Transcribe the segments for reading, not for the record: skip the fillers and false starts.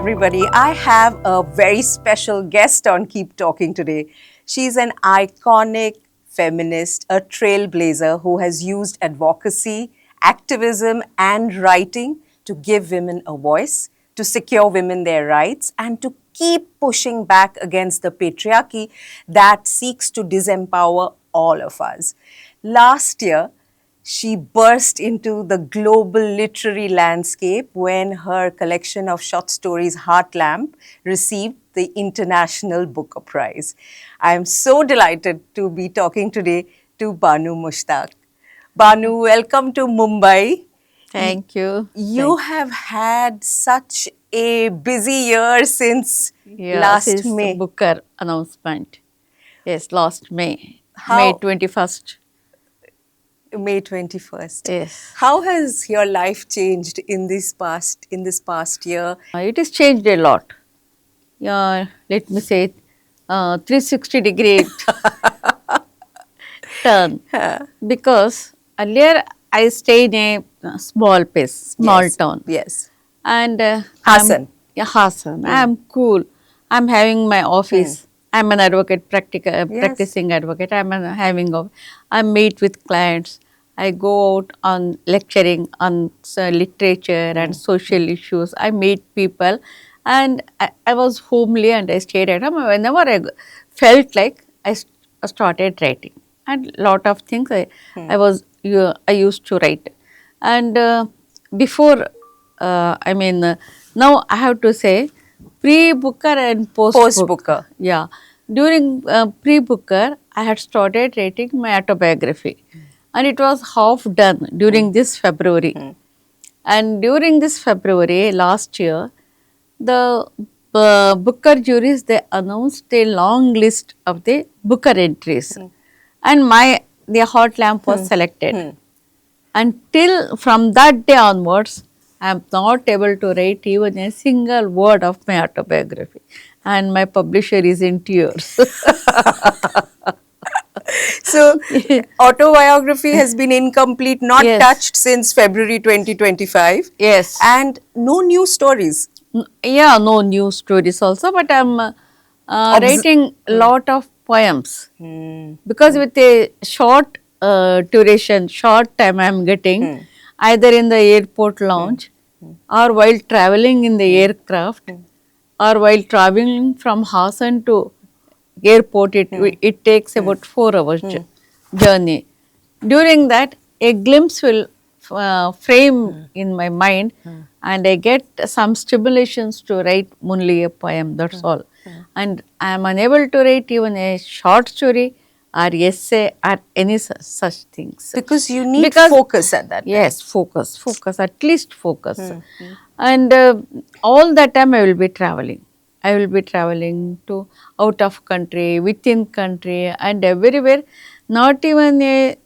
everybody. I have a very special guest on Keep Talking today. She's an iconic feminist, a trailblazer who has used advocacy, activism, and writing to give women a voice, to secure women their rights, and to keep pushing back against the patriarchy that seeks to disempower all of us. Last year, she burst into the global literary landscape when her collection of short stories, Heart Lamp, received the International Booker Prize. I am so delighted to be talking today to Banu Mushtaq. Banu, welcome to Mumbai. Thank you. You have had such a busy year since last since May. Booker announcement. Yes, last May. How- May 21st. May 21st. Yes. How has your life changed in this past year? It has changed a lot. Yeah, let me say 360-degree turn. Because earlier I stayed in a small place, small Yes, town. Yes. And Hassan. Hassan. I'm cool. I'm having my office. I'm an advocate, practicing advocate. I meet with clients. I go out on lecturing on literature and social issues. I meet people, and I was homely and I stayed at home. Whenever I felt like I started writing, and lot of things I used to write, and before now I have to say pre-Booker and post-Booker. Yeah. During pre-Booker, I had started writing my autobiography. And it was half done during this February. And during this February last year, the Booker juries, they announced a long list of the Booker entries. And the Hot Lamp was selected. Until from that day onwards, I am not able to write even a single word of my autobiography. And my publisher is in tears. So, autobiography has been incomplete, not Yes. touched since February 2025. Yes. And no new stories. Yeah, no news stories also, but I'm writing a lot of poems. Because with a short duration, short time I'm getting, either in the airport lounge or while traveling in the aircraft or while traveling from Hassan to airport, it takes about 4 hours journey. During that, a glimpse will frame in my mind, and I get some stimulations to write only a poem, that's all. And I am unable to write even a short story or essay or any such things. Because you need focus at that time. Yes, focus, at least focus. And all that time I will be traveling. I will be traveling to out of country, within country, and everywhere. Not even a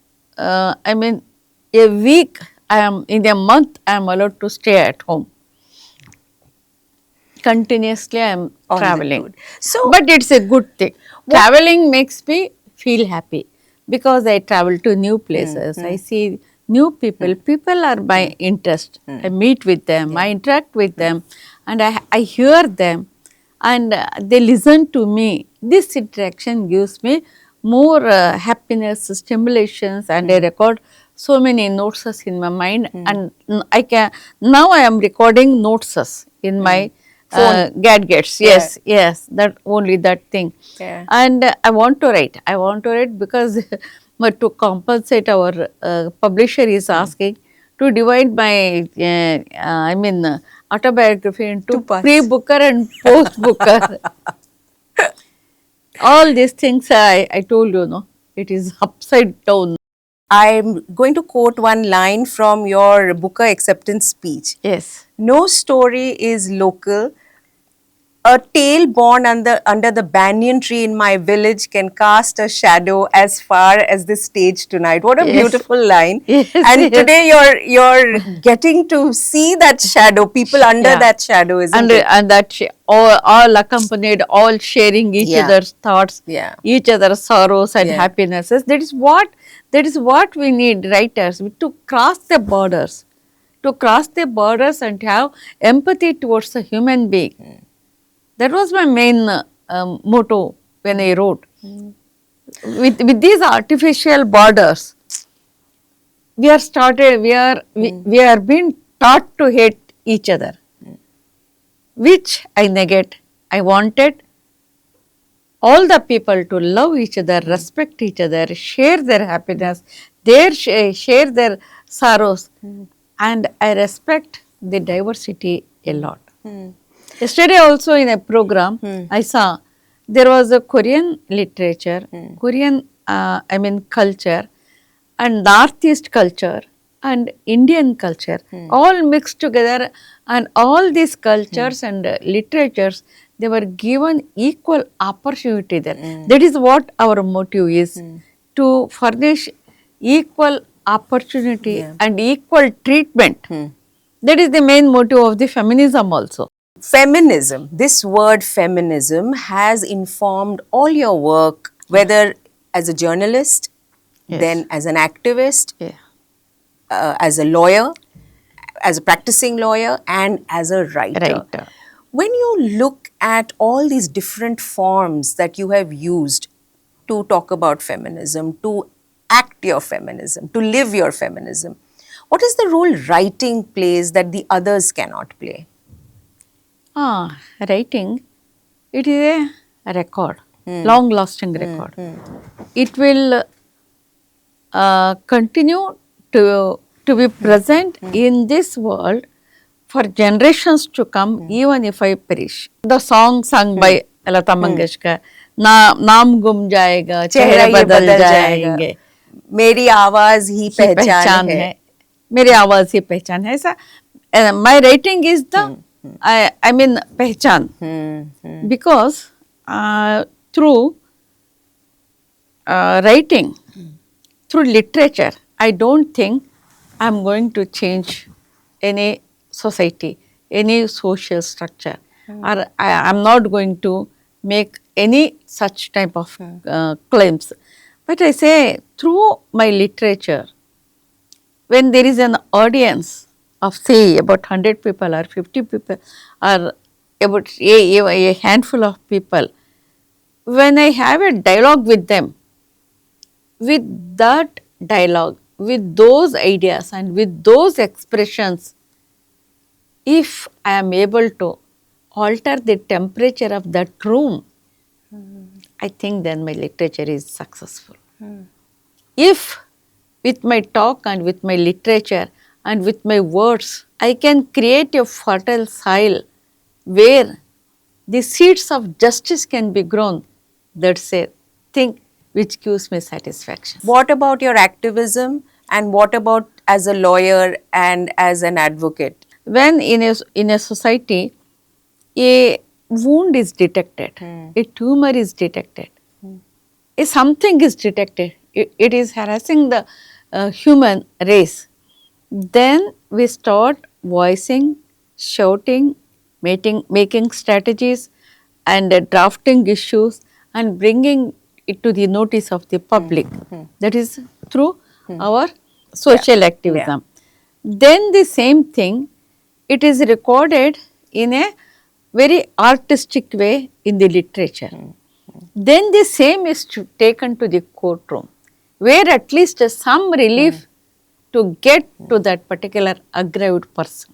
week, in a month, I am allowed to stay at home. Continuously, I am On the traveling. road. So- but it's a good thing. Traveling makes me feel happy because I travel to new places. I see new people. People are my interest. I meet with them. I interact with them, and I hear them, and they listen to me. This interaction gives me more happiness, stimulations, and I record so many notes in my mind. And now I am recording notes in my gadgets. Yes, yes, only that thing. Yeah. And I want to write because but to compensate, our publisher is asking to divide my autobiography into Two parts. pre-Booker and post-Booker. All these things I told you, no, it is upside down. I'm going to quote one line from your Booker acceptance speech. Yes. No story is local. A tale born under the banyan tree in my village can cast a shadow as far as the stage tonight. What a Yes. beautiful line. Yes, And yes. today you're getting to see that shadow, people under Yeah. that shadow, isn't it? And that all accompanied, all sharing each Yeah. other's thoughts, Yeah. each other's sorrows and Yeah. happinesses. That is what we need, writers, to cross the borders. to cross the borders and have empathy towards a human being. That was my main motto when I wrote. With these artificial borders, we are being taught to hate each other, which I negate. I wanted all the people to love each other, respect each other, share their happiness, share their sorrows, and I respect the diversity a lot. Yesterday also in a program, I saw there was a Korean literature, Korean culture, and Northeast culture and Indian culture all mixed together, and all these cultures and literatures, they were given equal opportunity there. That is what our motive is, to furnish equal opportunity and equal treatment. That is the main motive of the feminism also. Feminism, this word feminism has informed all your work, whether as a journalist, then as an activist, as a lawyer, as a practicing lawyer, and as a writer. When you look at all these different forms that you have used to talk about feminism, to act your feminism, to live your feminism, what is the role writing plays that the others cannot play? Writing, it is a record, long-lasting record. It will continue to be present in this world for generations to come, even if I perish. The song sung by Lata Mangeshkar, नाम गुम जाएगा, चेहरे बदल जाएंगे, मेरी आवाज ही पहचान है, मेरी आवाज ही पहचान है. ऐसा my writing is the पहचान, because through writing, through literature, I don't think I am going to change any society, any social structure, or I am not going to make any such type of claims. But I say, through my literature, when there is an audience of say about 100 people or 50 people or about a handful of people, when I have a dialogue with them, with that dialogue, with those ideas and with those expressions, if I am able to alter the temperature of that room, I think then my literature is successful. If with my talk and with my literature and with my words, I can create a fertile soil where the seeds of justice can be grown, that's a thing which gives me satisfaction. What about your activism, and what about as a lawyer and as an advocate? When in a society, a wound is detected, a tumor is detected, if something is detected, it is harassing the human race, then we start voicing, shouting, making strategies and drafting issues and bringing it to the notice of the public. That is through our social activism. Then the same thing, it is recorded in a very artistic way in the literature. Then the same is taken to the courtroom, where at least some relief to get to that particular aggrieved person.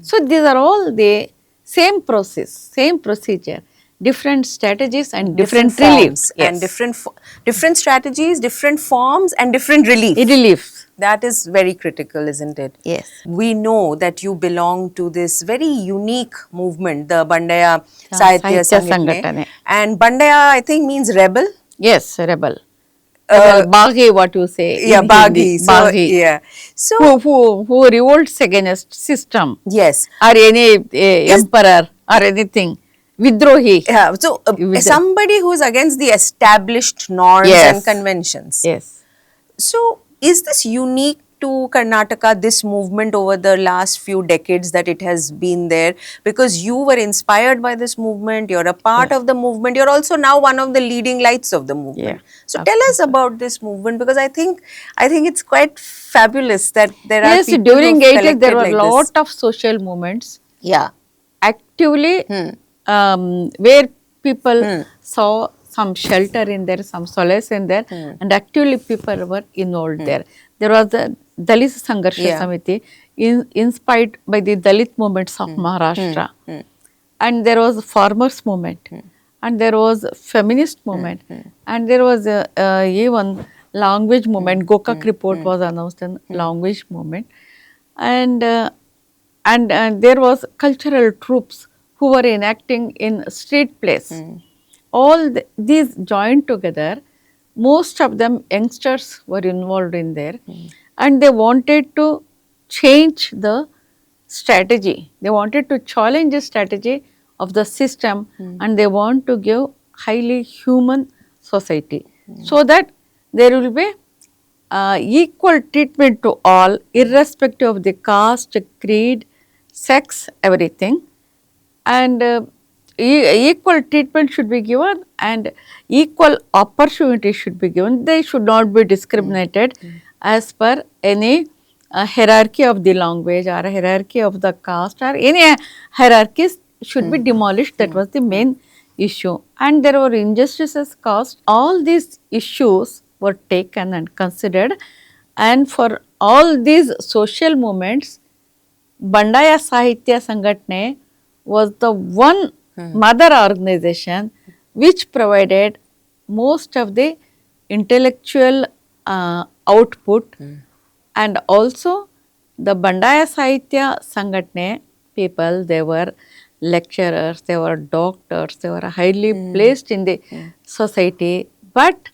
So these are all the same process, same procedure, different strategies and different reliefs. And different strategies, different forms and different reliefs. That is very critical, isn't it? Yes. We know that you belong to this very unique movement, the Bandaya Sahitya Sangatane. And Bandaya, I think, means rebel. Yes, rebel. Baghi, what you say? Yeah, Baghi. So, who revolts against system? Yes. Or any emperor or anything. Vidrohi. Yeah. So, somebody who is against the established norms and conventions. Yes. So, is this unique to Karnataka, this movement over the last few decades that it has been there? Because you were inspired by this movement, you're a part Yes. of the movement, you're also now one of the leading lights of the Yeah. movement. So tell us about this movement, because I think it's quite fabulous that there are Yes, people during who've 80s there collected were like lot this. of social movements Yeah. actively where people saw some shelter in there, some solace in there, and actively people were involved there. There was the Dalit Sangarsha Yeah. Samiti, inspired by the Dalit movements of Maharashtra, and there was a farmers movement, and there was a feminist movement, and there was even language movement. Gokak report was announced in language movement, and there was cultural troops who were enacting in street plays. All these joined together. Most of them youngsters were involved in there, and they wanted to change the strategy. They wanted to challenge the strategy of the system, and they want to give highly human society, so that there will be equal treatment to all, irrespective of the caste, creed, sex, everything. And equal treatment should be given, and equal opportunity should be given. They should not be discriminated as per any hierarchy of the language or hierarchy of the caste, or any hierarchies should be demolished. That was the main issue. And there were injustices caused. All these issues were taken and considered, and for all these social movements, Bandaya Sahitya Sangatne was the one mother organization which provided most of the intellectual output, and also the Bandaya Sahitya Sangatne people, they were lecturers, they were doctors, they were highly placed in the society, but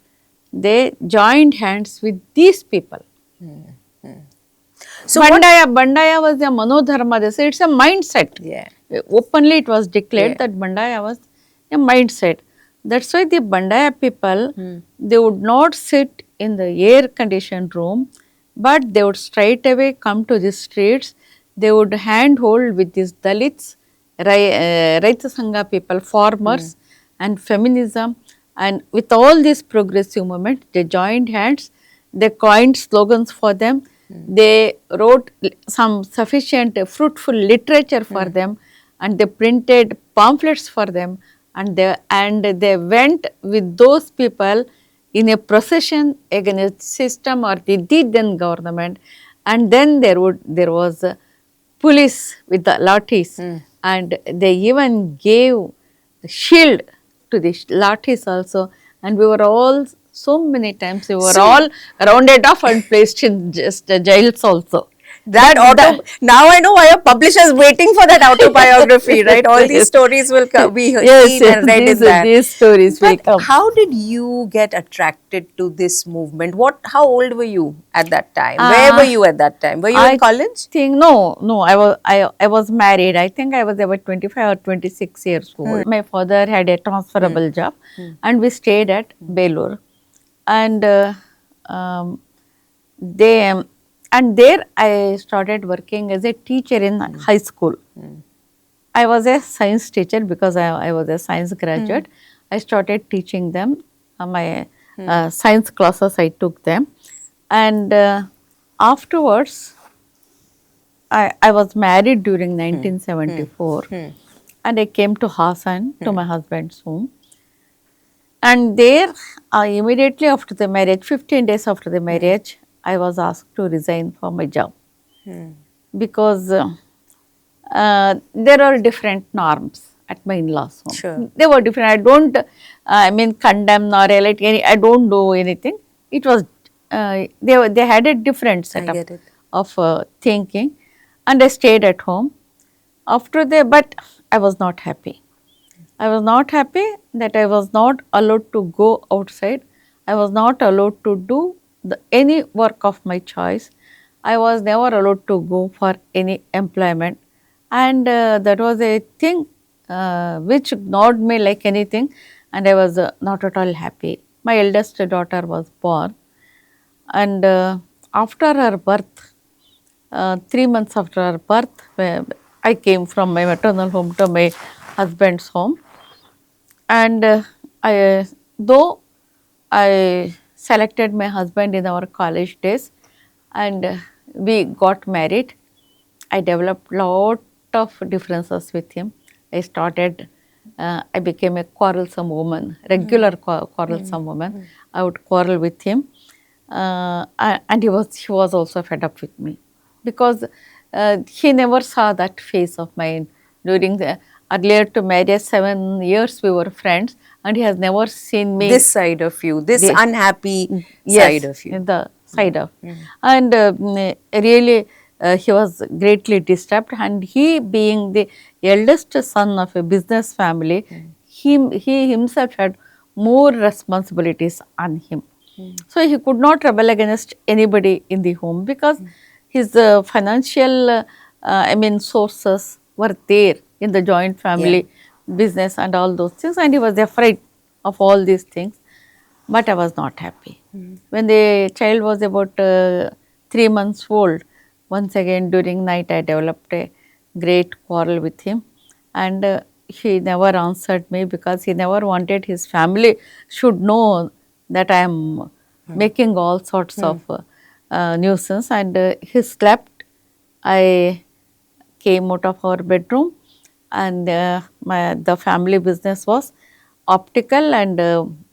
they joined hands with these people. So Bandaya was a manodharma. They say it's a mindset. Yeah. Openly it was declared Yeah. that Bandaya was a mindset. That's why the Bandaya people, they would not sit in the air conditioned room, but they would straight away come to the streets. They would handhold with these Dalits, Raita Sangha people, farmers, and feminism, and with all this progressive movement, they joined hands. They coined slogans for them. They wrote some sufficient fruitful literature for them, and they printed pamphlets for them, and they went with those people in a procession against system or the then government. And then there was police with the lathis, and they even gave the shield to the lathis also, and we were all so many times we were all rounded off and placed in just jails also. Now I know why a publisher is waiting for that autobiography, right? All these stories will be Yes, seen yes, and read in that. these stories will But come. how did you get attracted to this movement? How old were you at that time? Where were you at that time? Were you in college? No, I was married. I think I was about 25 or 26 years old. My father had a transferable job, and we stayed at Belur, and they and there I started working as a teacher in high school. I was a science teacher because I was a science graduate. I started teaching them my science classes. I took them, and afterwards I was married during 1974, and I came to Hassan to my husband's home. And there, immediately after the marriage, 15 days after the marriage, I was asked to resign from my job, because there are different norms at my in-laws' home. Sure. They were different. I don't, condemn nor elect any. I don't do anything. It was they had a different setup get it. of thinking, and I stayed at home. But I was not happy. I was not happy that I was not allowed to go outside. I was not allowed to do any work of my choice. I was never allowed to go for any employment, and that was a thing which ignored me like anything, and I was not at all happy. My eldest daughter was born, and after her birth, 3 months after her birth, I came from my maternal home to my husband's home. And though I selected my husband in our college days, and we got married, I developed lot of differences with him. I started, I became a quarrelsome woman, regular quarrelsome woman. I would quarrel with him, and he was also fed up with me, because he never saw that face of mine during the earlier to marriage. 7 years we were friends, and he has never seen me. This side of you, this the- unhappy Yes, side of you. in the side of, and really he was greatly disturbed. And he, being the eldest son of a business family, he himself had more responsibilities on him. So he could not rebel against anybody in the home, because his financial, I mean, sources were there in the joint family business and all those things, and he was afraid of all these things. But I was not happy. When the child was about 3 months old, once again during night I developed a great quarrel with him, and he never answered me, because he never wanted his family should know that I am making all sorts of nuisance. And he slept. I came out of our bedroom, and the family business was optical and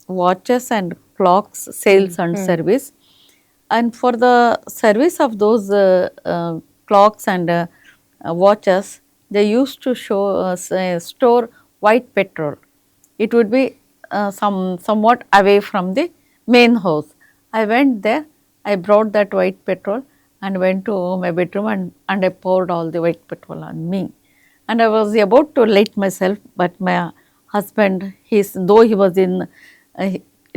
watches and clocks sales and service. And for the service of those clocks and watches, they used to store white petrol. It would be somewhat away from the main house. I went there, I brought that white petrol and went to my bedroom, and I poured all the white petrol on me. And I was about to light myself, but my husband, though he was in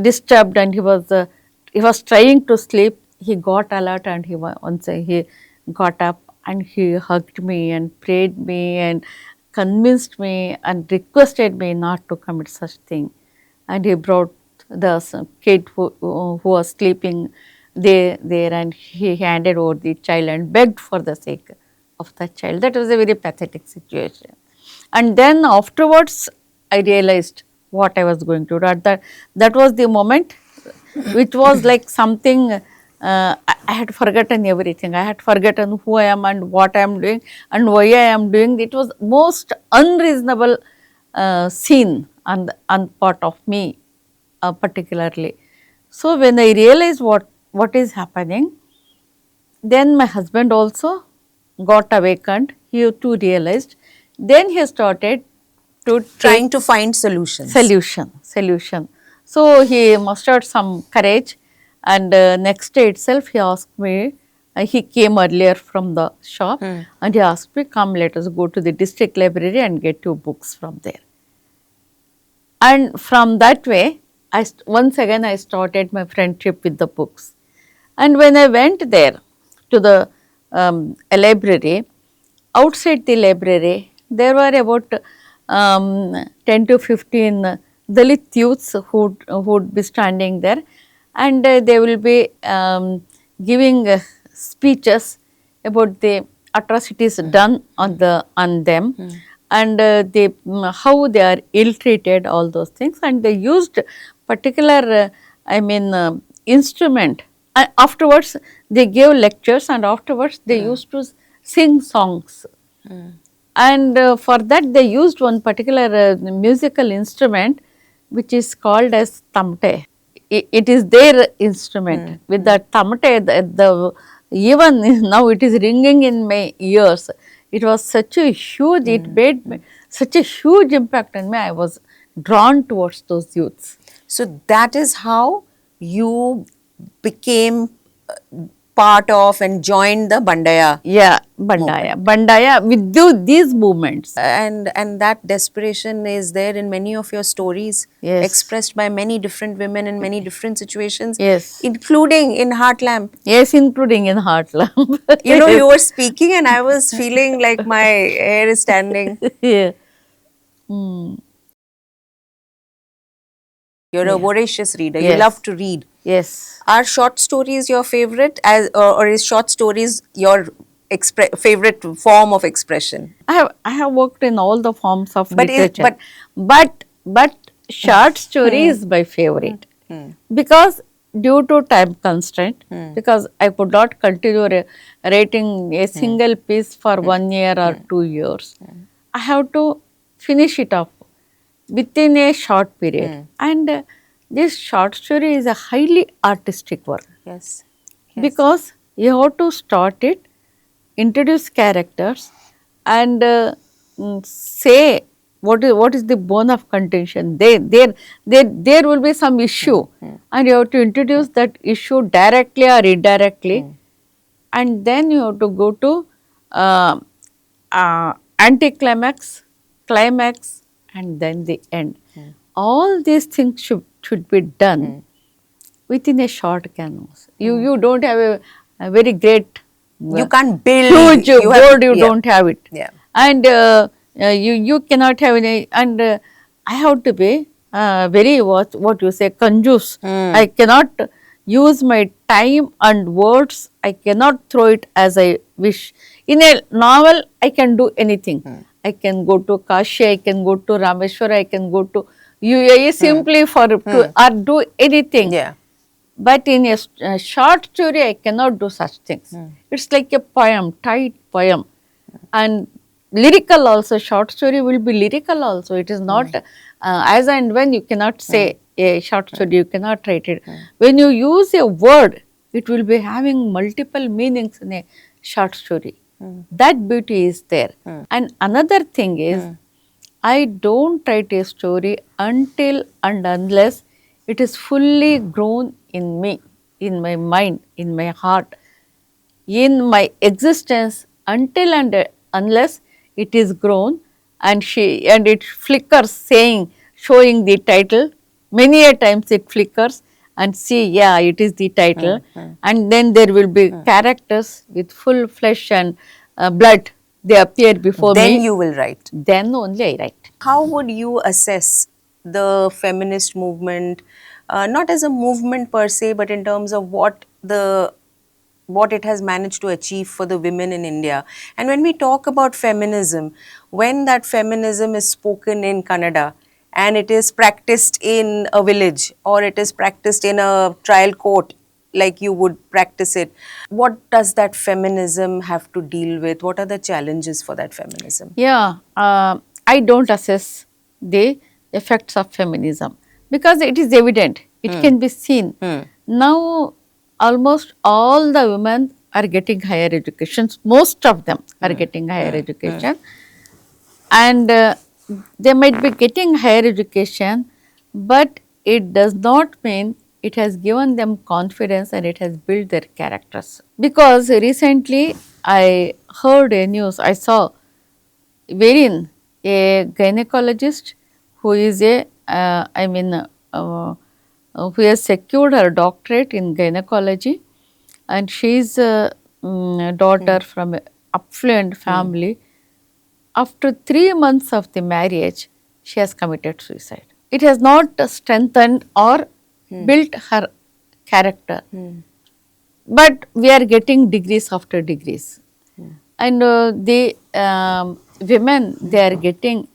disturbed, and he was trying to sleep, he got alert, and he got up and he hugged me and prayed me and convinced me and requested me not to commit such thing. And he brought the kid who was sleeping there, and he handed over the child and begged for the sake of the child. That was a very pathetic situation. And then afterwards, I realized what I was going to do. That was the moment which was like something, I had forgotten everything. I had forgotten who I am and what I am doing and why I am doing. It was most unreasonable scene on part of me, particularly. So when I realized what is happening, then my husband also got awakened. He too realized. Then he started to Trying to find solutions. solution. So he mustered some courage, and next day itself he asked me. He came earlier from the shop, and he asked me, "Come, let us go to the district library and get 2 books from there." And from that way, once again I started my friendship with the books. And when I went there to the library, outside the library, there were about 10 to 15 Dalit youths who would be standing there, and they will be giving speeches about the atrocities done on them, and how they are ill treated, all those things. And they used particular instrument. Afterwards they gave lectures, and afterwards they used to sing songs. And for that they used one particular musical instrument which is called as tamte. It is their instrument. With the tamte, even now it is ringing in my ears. It was such a huge, it made such a huge impact on me. I was drawn towards those youths. So that is how you became part of and joined the Bandaya. Yeah, Bandaya with these movements. And that desperation is there in many of your stories, Yes. expressed by many different women in many different situations, Yes. including in Heartlamp. Yes, including in Heartland. You know, you were speaking and I was feeling like my hair is standing. Yeah. You're a voracious reader. You Yes. love to read. Yes. Are short stories your favorite, or is short stories your favorite form of expression? I have worked in all the forms of literature, But but short story is my favorite because due to time constraint, because I could not continue writing a single piece for 1 year or 2 years. I have to finish it off within a short period, and this short story is a highly artistic work yes, yes. because you have to start it, introduce characters, and say what is the bone of contention. There will be some issue, and you have to introduce that issue directly or indirectly, and then you have to go to uh, anticlimax, climax, and then the end. All these things should be done within a short canvas. You don't have a very great You can't build. huge You have, board. You yeah, don't have it, yeah. and you cannot have any. And I have to be very what you say conjuice. I cannot use my time and words. I cannot throw it as I wish. In a novel, I can do anything. I can go to Kashi. I can go to Rameshwar. I can go to UAE simply for to or do anything. Yeah. But in a short story, I cannot do such things. It's like a poem, tight poem, and lyrical also. Short story will be lyrical also. It is not as and when you cannot say a short story. You cannot write it. When you use a word, it will be having multiple meanings in a short story. That beauty is there. And another thing is, I don't write a story until and unless it is fully grown in me, in my mind, in my heart, in my existence, until and unless it is grown, and it flickers saying, showing the title. Many a times it flickers and see, yeah, it is the title, and then there will be characters with full flesh and blood. They appear before Then me. you will write. Then only I write. How would you assess the feminist movement, not as a movement per se, but in terms of what it has managed to achieve for the women in India? And when we talk about feminism, when that feminism is spoken in Kannada and it is practiced in a village or it is practiced in a trial court, like you would practice it, what does that feminism have to deal with? What are the challenges for that feminism? Yeah, I don't assess the effects of feminism because it is evident, it can be seen. Now, almost all the women are getting higher education, most of them are getting higher education, and they might be getting higher education, but it does not mean it has given them confidence and it has built their characters. Because recently I heard a news, I saw wherein a gynecologist who is who has secured her doctorate in gynecology, and she is a daughter from an affluent family. After 3 months of the marriage, she has committed suicide. It has not strengthened or built her character, but we are getting degrees after degrees, and the women, they are getting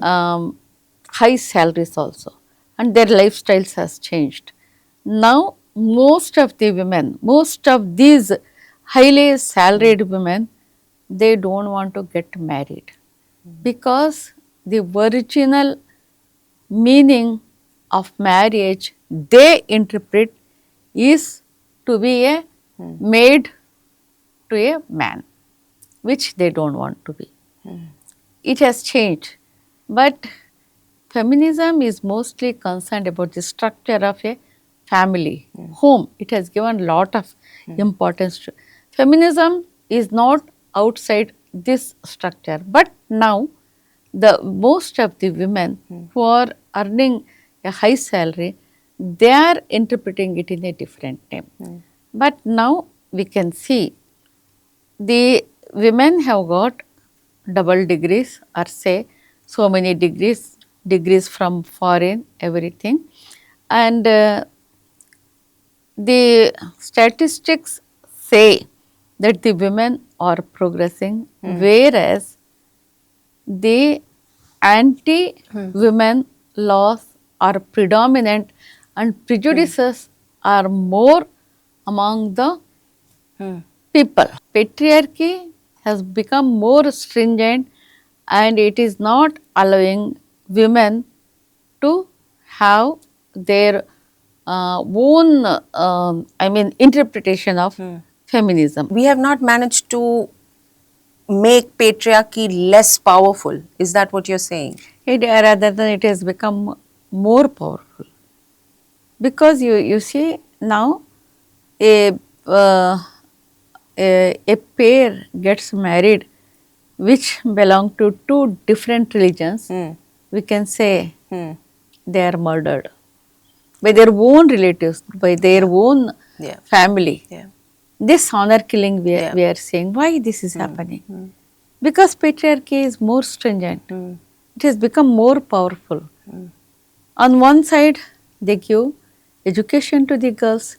high salaries also, and their lifestyles has changed. Now most of the women, most of these highly salaried women, they don't want to get married because the original meaning of marriage they interpret is to be a maid to a man, which they don't want to be. It has changed, but feminism is mostly concerned about the structure of a family, home. It has given lot of importance to feminism. Is not outside this structure, but now the most of the women who are earning a high salary, they are interpreting it in a different name. But now we can see the women have got double degrees, or say so many degrees from foreign, everything, and the statistics say that the women are progressing, whereas the anti-women laws are predominant and prejudices are more among the people. Patriarchy has become more stringent and it is not allowing women to have their own, interpretation of feminism. We have not managed to make patriarchy less powerful. Is that what you're saying? Rather than it has become more powerful. Because you see now a, uh, a pair gets married which belong to two different religions, we can say they are murdered by their own relatives, by their own Yeah. family. Yeah. This honor killing Yeah. we are saying, why this is happening? Because patriarchy is more stringent. It has become more powerful. On one side, they give education to the girls,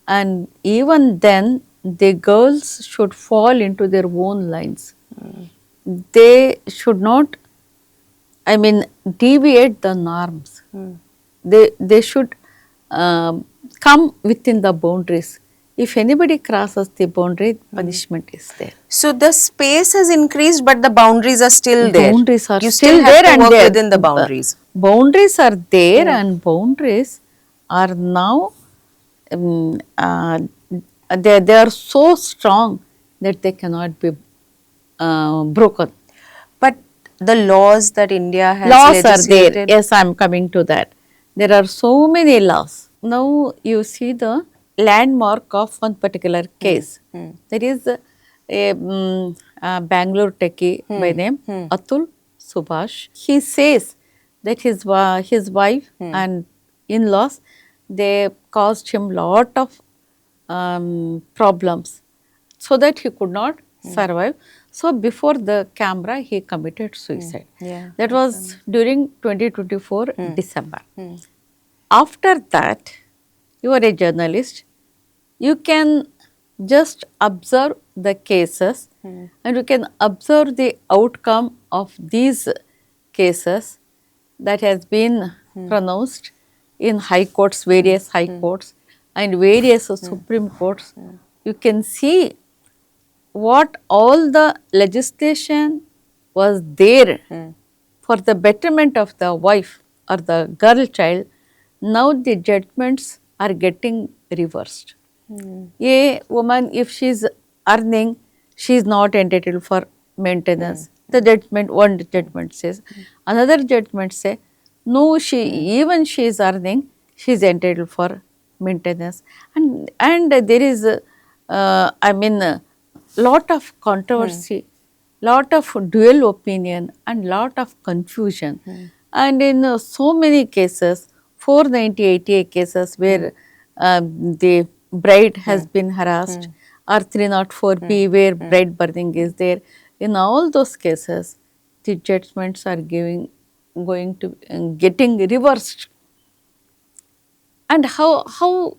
and even then, the girls should fall into their own lines. They should not, deviate the norms. They should come within the boundaries. If anybody crosses the boundary, punishment is there. So the space has increased, but the boundaries are still there. Boundaries are you still have there to and work there. within the boundaries. Boundaries are there and boundaries are now they are so strong that they cannot be broken. But the laws that India has Laws are there. legislated, Yes, I am coming to that. There are so many laws. Now you see the landmark of one particular case. There is a Bangalore techie by name Atul Subhash. He says that his wife and in-laws, they caused him lot of problems so that he could not survive. So before the camera, he committed suicide. Yeah, That was during 2024 December. After that, you are a journalist. You can just observe the cases and you can observe the outcome of these cases that has been pronounced in high courts, various high courts and various supreme courts. You can see what all the legislation was there for the betterment of the wife or the girl child, now the judgments are getting reversed. A woman, if she is earning, she is not entitled for maintenance. The judgment, one judgment says. Another judgment say, no, even she is earning, she is entitled for maintenance. And there is, lot of controversy, lot of dual opinion and lot of confusion. And in so many cases, 490 cases where the bride has been harassed or 304B where bride burning is there, in all those cases, the judgments are going to getting reversed. And how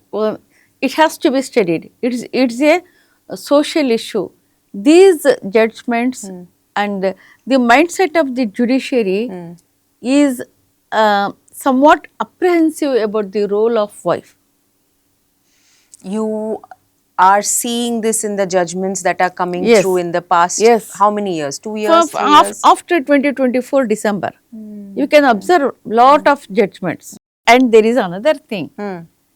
it has to be studied. It's a social issue. These judgments and the mindset of the judiciary is somewhat apprehensive about the role of wife. you are seeing this in the judgments that are coming Yes. through in the past. Yes. How many years? 2 years, 3 years? After 2024 December, you can observe lot of judgments. And there is another thing.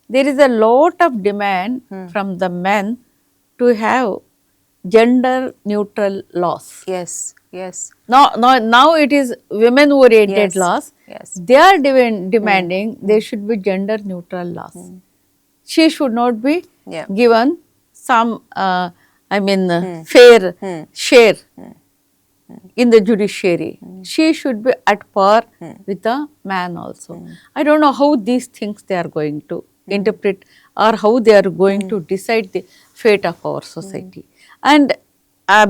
There is a lot of demand from the men to have gender neutral laws. Yes, yes. Now it is women oriented Yes, laws. yes. They are demanding there should be gender neutral laws. She should not be Yeah. given some fair share in the judiciary. She should be at par with the man also. I don't know how these things they are going to interpret or how they are going to decide the fate of our society. And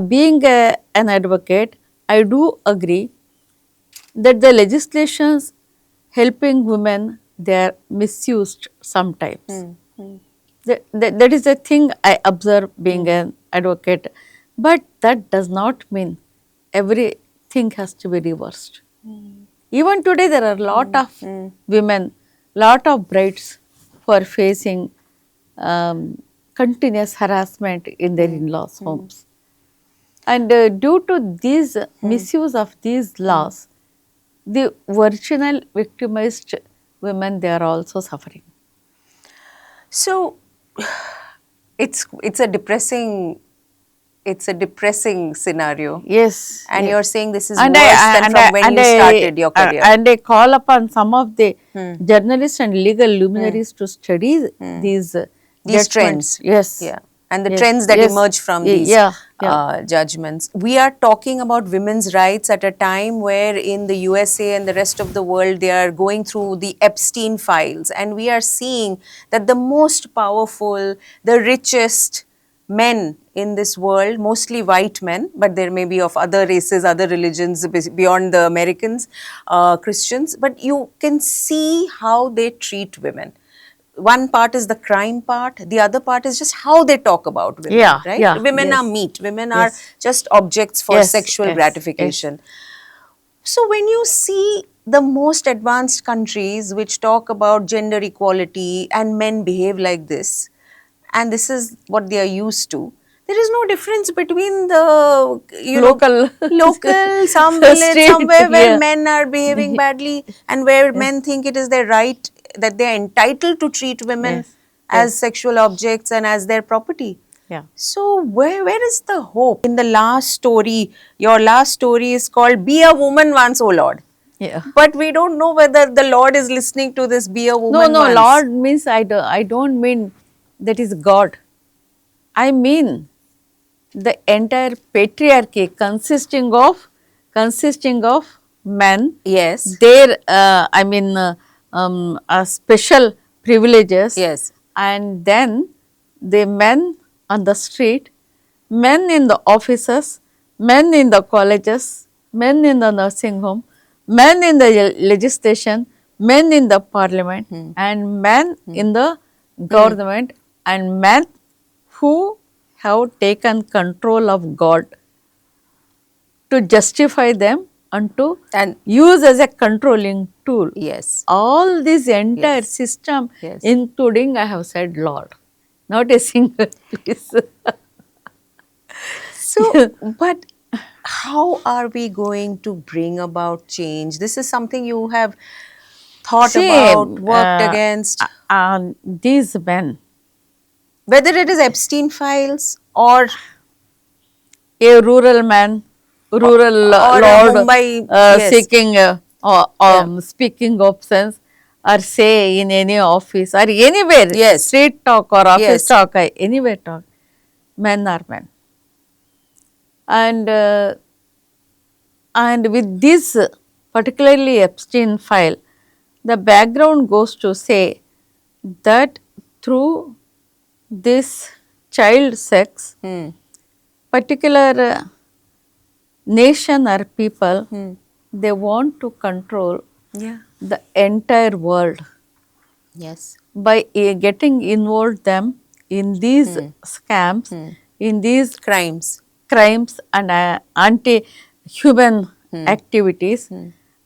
being an advocate, I do agree that the legislations helping women, they are misused sometimes. That is the thing I observe being an advocate. But that does not mean everything has to be reversed. Even today, there are a lot of women, lot of brides who are facing continuous harassment in their in-laws' homes. And due to these misuse of these laws, the original victimized women, they are also suffering. So it's a depressing scenario. Yes, And yes. you're saying this is worse than from when you started your career. And I call upon some of the journalists and legal luminaries to study these These judgments. trends. Yes. Yeah. And the Yes. trends that Yes. emerge from these Yeah. Yeah. judgments. We are talking about women's rights at a time where in the USA and the rest of the world they are going through the Epstein Files. And we are seeing that the most powerful, the richest men in this world, mostly white men, but there may be of other races, other religions beyond the Americans, Christians, but you can see how they treat women. One part is the crime part, the other part is just how they talk about women, Yeah. right? Yeah. Women are Yes. meat, women are Yes. just objects for Yes. sexual Yes. Yes. gratification. So when you see the most advanced countries which talk about gender equality and men behave like this, and this is what they are used to, there is no difference between the, Local. local, some village, Street. somewhere where Yeah. men are behaving badly and where men think it is their right, that they are entitled to treat women Yes. as Yes. sexual objects and as their property. Yeah. So where is the hope? In the last story, your last story is called Be a Woman Once, O Lord. Yeah. But we don't know whether the Lord is listening to this Be a No, Woman no, Once. Lord means I don't mean that is God. I mean the entire patriarchy consisting of men, Yes. their special privileges, Yes. and then the men on the street, men in the offices, men in the colleges, men in the nursing home, men in the legislation, men in the parliament, and men in the government, and men who have taken control of God to justify them and to And use as a controlling tool. yes. All this entire Yes. system, Yes. including I have said Lord, not a single piece. So, but how are we going to bring about change? This is something you have thought See, about, worked against, these men, whether it is Epstein Files or a rural man, rural a lord Mumbai, yes, seeking, yeah, speaking of sense, or say in any office or anywhere, yes, street talk or office yes, talk, anywhere talk, men are men. And with this particularly Epstein file, the background goes to say that through this child sex, particular nation or people, they want to control yeah, the entire world yes, by getting involved them in these scams, in these crimes, crimes and anti-human activities,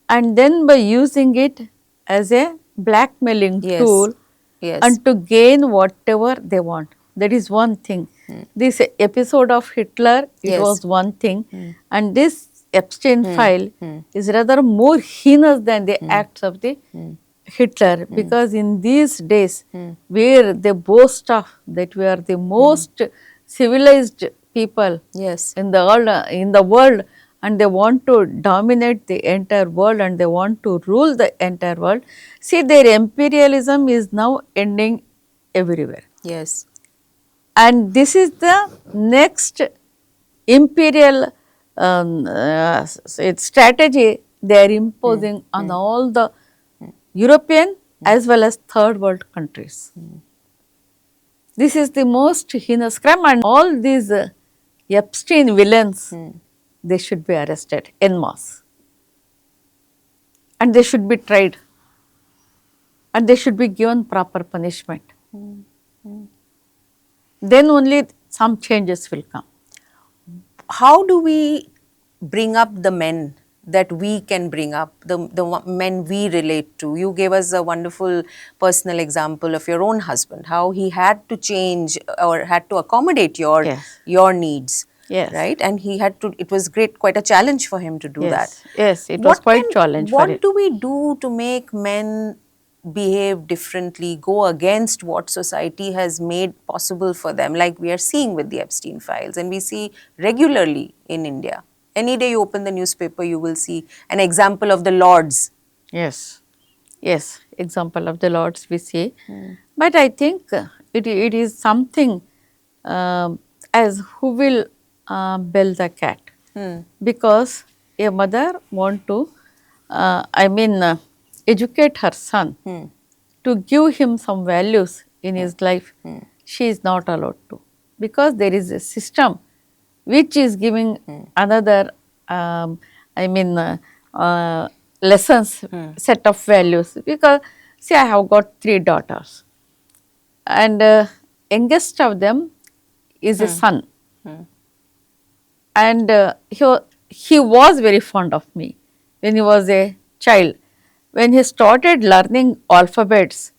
and then by using it as a blackmailing yes, tool yes, and to gain whatever they want. That is one thing. This episode of Hitler, it yes, was one thing, and this Epstein file is rather more heinous than the acts of the Hitler, because in these days where they boast of that we are the most civilized people yes, in the world, and they want to dominate the entire world and they want to rule the entire world. See, their imperialism is now ending everywhere. yes, And this is the next imperial strategy they are imposing on all the European as well as third world countries. This is the most heinous crime, and all these Epstein villains, they should be arrested en masse. And they should be tried. And they should be given proper punishment. then only some changes will come. How do we bring up the men that we can bring up, the men we relate to? You gave us a wonderful personal example of your own husband, how he had to change or had to accommodate Yes. your needs, Yes. right? And he had to, it was great, quite a challenge for him to do that. Yes. Yes. It was quite challenge for What it. do we do to make men behave differently, go against what society has made possible for them, like we are seeing with the Epstein Files, and we see regularly in India? Any day you open the newspaper, you will see an example of the lords. Yes. Yes. Example of the Lord's we see. But I think it is something as who will bell the cat. Because a mother want to, educate her son to give him some values in his life. She is not allowed to, because there is a system which is giving another, lessons, set of values. Because see, I have got 3 daughters, and youngest of them is a son, and he was very fond of me when he was a child. When he started learning alphabets,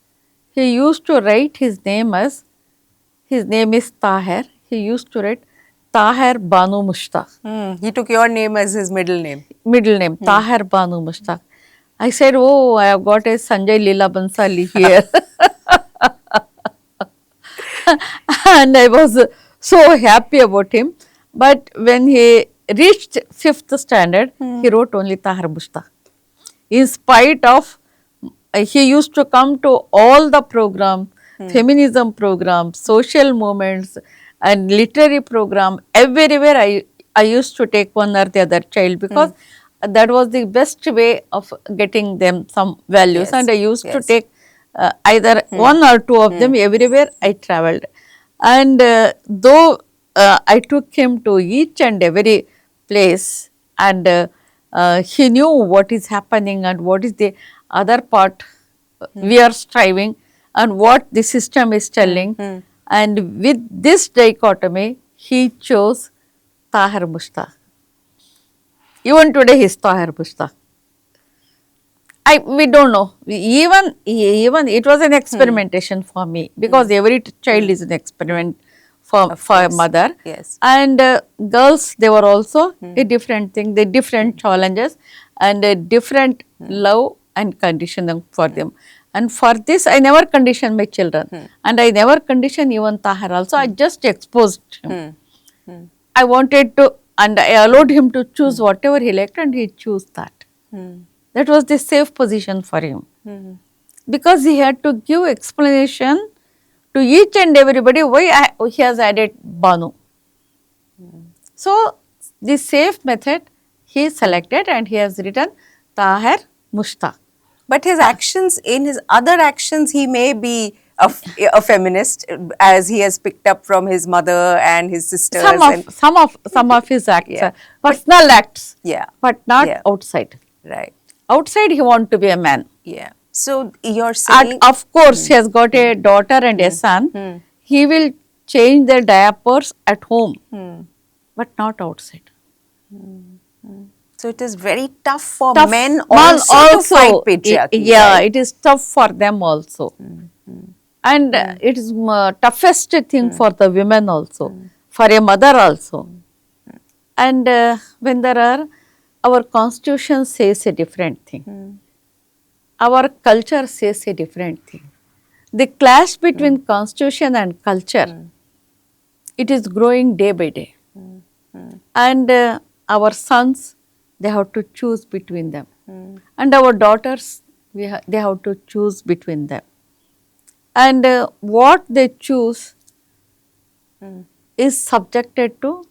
he used to write his name as, his name is Tahir, he used to write Tahir Banu Mushtaq. He took your name as his middle name. Middle name, Tahir Banu Mushtaq. I said, oh, I have got a Sanjay Leela Bansali here. And I was so happy about him. But when he reached 5th standard, he wrote only Tahir Mushtaq. In spite of, he used to come to all the programs, feminism programs, social movements, and literary program. Everywhere I used to take one or the other child, because that was the best way of getting them some values. Yes, And I used to yes. take either one or two of them everywhere I travelled. And though I took him to each and every place, and he knew what is happening and what is the other part we are striving, and what the system is telling. And with this dichotomy, he chose Tahir Mushtaq. Even today he is Tahir Mushtaq. We don't know. Even it was an experimentation for me, because every child is an experiment for a mother. Yes. And girls, they were also a different thing, the different challenges, and a different love and conditioning for them. And for this, I never conditioned my children, and I never conditioned even Tahir also. I just exposed him. I wanted to, and I allowed him to choose whatever he liked, and he chose that. That was the safe position for him, because he had to give explanation to each and everybody why he has added Banu. So, the safe method he selected, and he has written Tahir Mushtaq. But his actions, in his other actions, he may be a feminist, as he has picked up from his mother and his sisters. Some of his acts, Yeah. personal acts, Yeah. but not Yeah. outside. Right. Outside, he want to be a man. Yeah. So you're And saying, of course, he has got a daughter and a son. He will change their diapers at home, but not outside. so it is very tough for Tough men man also to fight patriarchy. Yeah, right? it is tough for them also. And it is toughest thing for the women also, for a mother also. And when there are, our constitution says a different thing. Our culture says a different thing. The clash between constitution and culture, it is growing day by day. And our sons, they have to choose between them. And our daughters, they have to choose between them. And what they choose is subjected to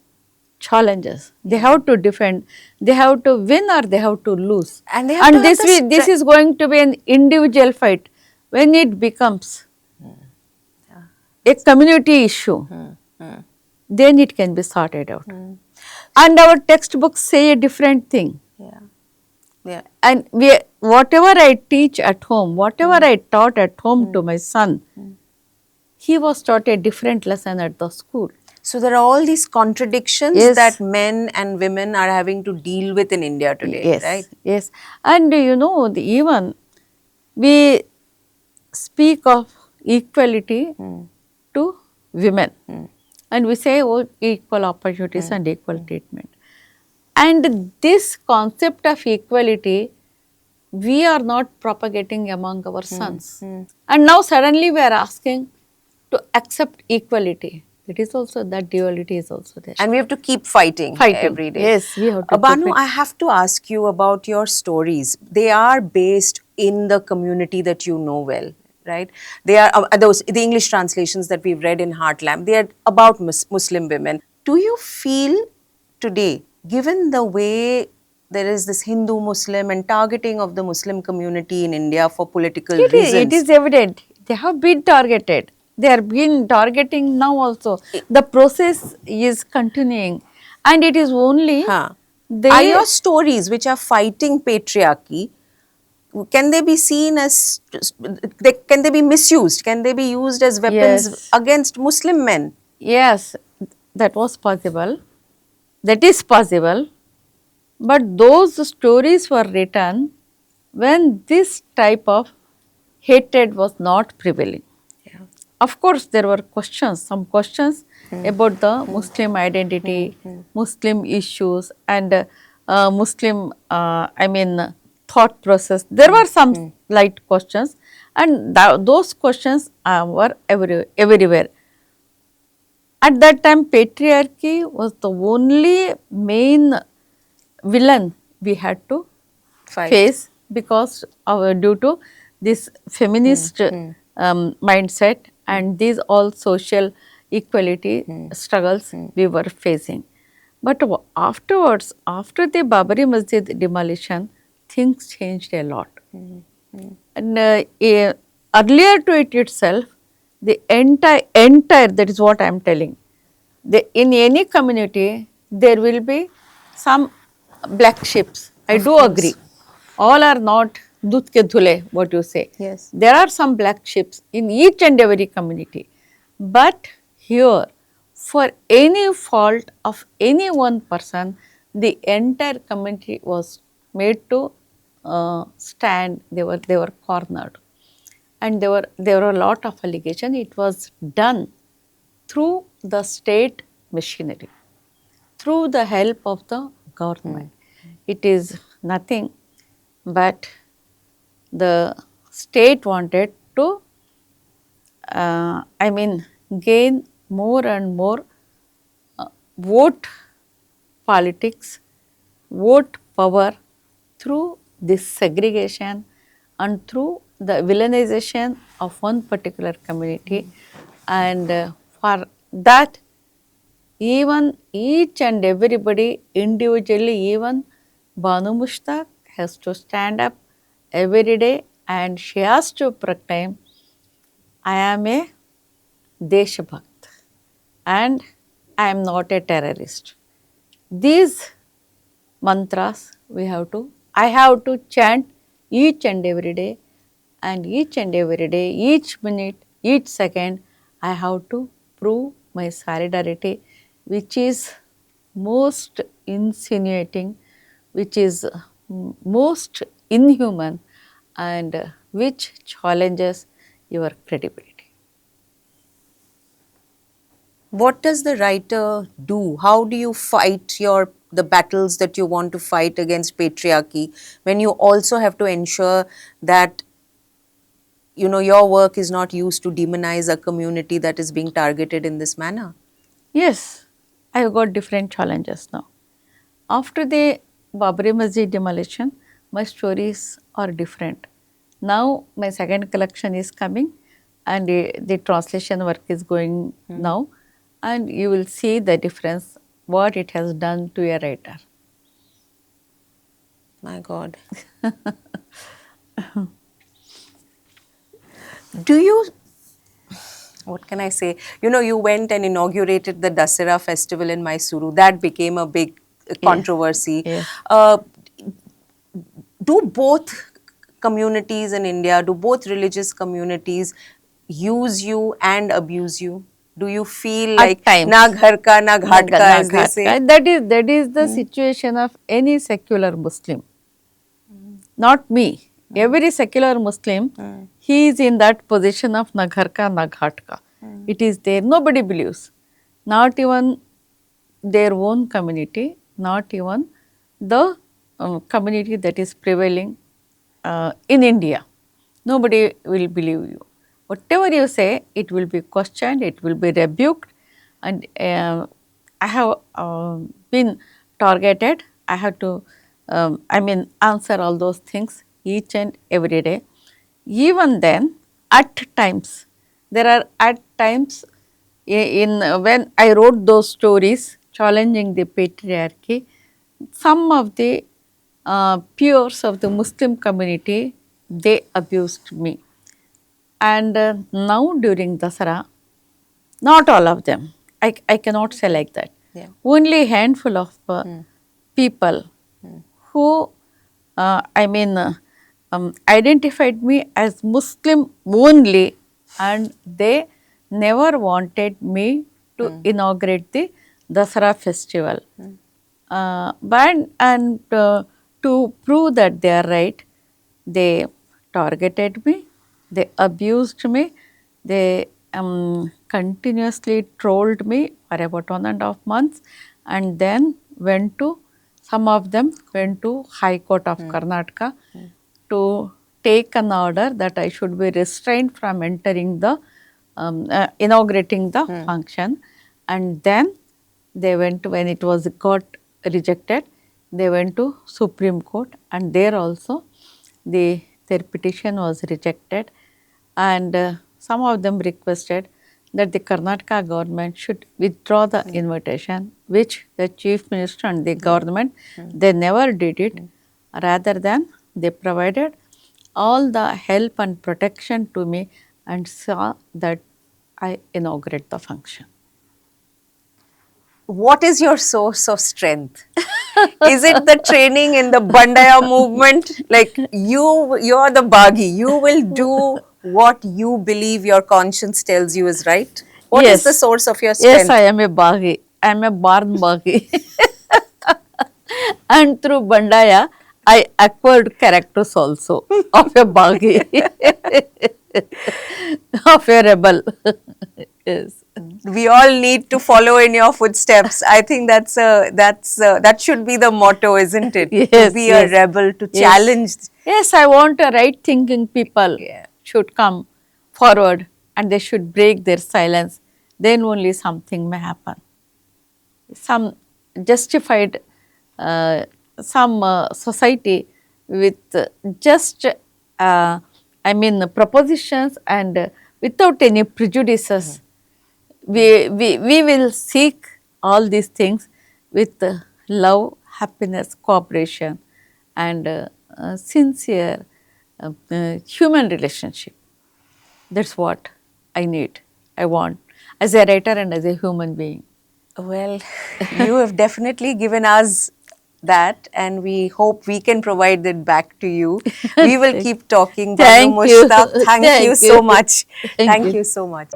challenges. They have to defend, they have to win, or they have to lose. And they have to have the this is going to be an individual fight. When it becomes a community issue, then it can be sorted out. And our textbooks say a different thing. Yeah. Yeah. And whatever I teach at home, whatever I taught at home to my son, he was taught a different lesson at the school. So there are all these contradictions that Yes, men and women are having to deal with in India today, right? yes, yes. And even we speak of equality to women, and we say, oh, equal opportunities and equal treatment. And this concept of equality, we are not propagating among our sons. And now suddenly we are asking to accept equality. It is also, that duality is also there. And we have to keep fighting Fighting. every day. Yes, we have to keep Banu, it. I have to ask you about your stories. They are based in the community that you know well, right? They are those the English translations that we've read in Heartland. They are about Muslim women. Do you feel today, given the way there is this Hindu Muslim and targeting of the Muslim community in India for political It reasons? is evident. They have been targeted. They are being targeting now also. The process is continuing, and it is only Huh. Are they. your stories which are fighting patriarchy, can they be seen as, can they be misused? Can they be used as weapons Yes, against Muslim men? yes, that was possible. That is possible. But those stories were written when this type of hatred was not prevailing. Yeah. Of course, there were questions, some questions about the Muslim identity, Muslim issues, and Muslim, thought process. There were some light questions, and those questions were everywhere. At that time, patriarchy was the only main villain we had to Fight. face, because due to this feminist mindset and these all social equality struggles we were facing. But afterwards, after the Babari Masjid demolition, things changed a lot. And earlier to it itself, the entire, that is what I am telling, in any community, there will be some black ships. I Of do agree. course. All are not dudh ke dhule, what you say. Yes. There are some black ships in each and every community. But here, for any fault of any one person, the entire community was made to stand. They were cornered, and there were a lot of allegation. It was done through the state machinery, through the help of the government. It is nothing but the state wanted to, gain more and more vote politics, vote power through this segregation and through the villainization of one particular community. And for that, even each and everybody individually, even Banu Mushtaq has to stand up every day, and she has to proclaim, I am a Deshabhakt and I am not a terrorist. These mantras I have to chant each and every day, and each and every day, each minute, each second, I have to prove my solidarity, which is most insinuating, which is most inhuman, and which challenges your credibility. What does the writer do? How do you fight the battles that you want to fight against patriarchy when you also have to ensure that your work is not used to demonize a community that is being targeted in this manner? Yes, I have got different challenges now. After the Babri Masjid demolition, my stories are different. Now my second collection is coming, and the translation work is going now, and you will see the difference, what it has done to a writer. My God. Do you, what can I say? You went and inaugurated the Dasara festival in Mysuru. That became a big Yes, controversy. yes. Uh, do both communities in India, do both religious communities use you and abuse you? Do you feel At like times. na ghar ka na ghat ka, as they say? That is the situation of any secular Muslim. Not me. Every secular Muslim, he is in that position of na ghar ka na ghat ka. It is there. Nobody believes. Not even their own community, not even the community that is prevailing in India. Nobody will believe you. Whatever you say, it will be questioned, it will be rebuked, and I have been targeted. I have to, answer all those things each and every day. Even then, at times, there are at times when I wrote those stories challenging the patriarchy, some of the peers of the Muslim community, they abused me. And now during Dasara, not all of them, I cannot say like that. Yeah. Only a handful of people who, identified me as Muslim only, and they never wanted me to inaugurate the Dasara festival. But to prove that they are right, they targeted me, they abused me, they continuously trolled me for about 1.5 months, and then some of them went to High Court of Karnataka to take an order that I should be restrained from entering the inaugurating the function. And then they went to, when it was got rejected, they went to Supreme Court, and there also their petition was rejected, and some of them requested that the Karnataka government should withdraw the invitation, which the chief minister and the government, they never did it. Rather than they provided all the help and protection to me and saw that I inaugurate the function. What is your source of strength? Is it the training in the Bandaya movement? Like you're the Baghi. You will do what you believe your conscience tells you is right. What is the source of your strength? Yes, I am a Baghi. I am a born Baghi. And through Bandaya, I acquired characters also of a Baghi, of a rebel. Yes. We all need to follow in your footsteps. I think that should be the motto, isn't it? Yes, to be a rebel, to challenge. Yes, I want a right thinking people should come forward and they should break their silence. Then only something may happen. Some justified, society with just, propositions and without any prejudices. We will seek all these things with love, happiness, cooperation, and sincere human relationship. That's what I need, I want, as a writer and as a human being. Well, you have definitely given us that, and we hope we can provide it back to you. We will keep talking. Banu Mushtaq, thank you so much. Thank you so much.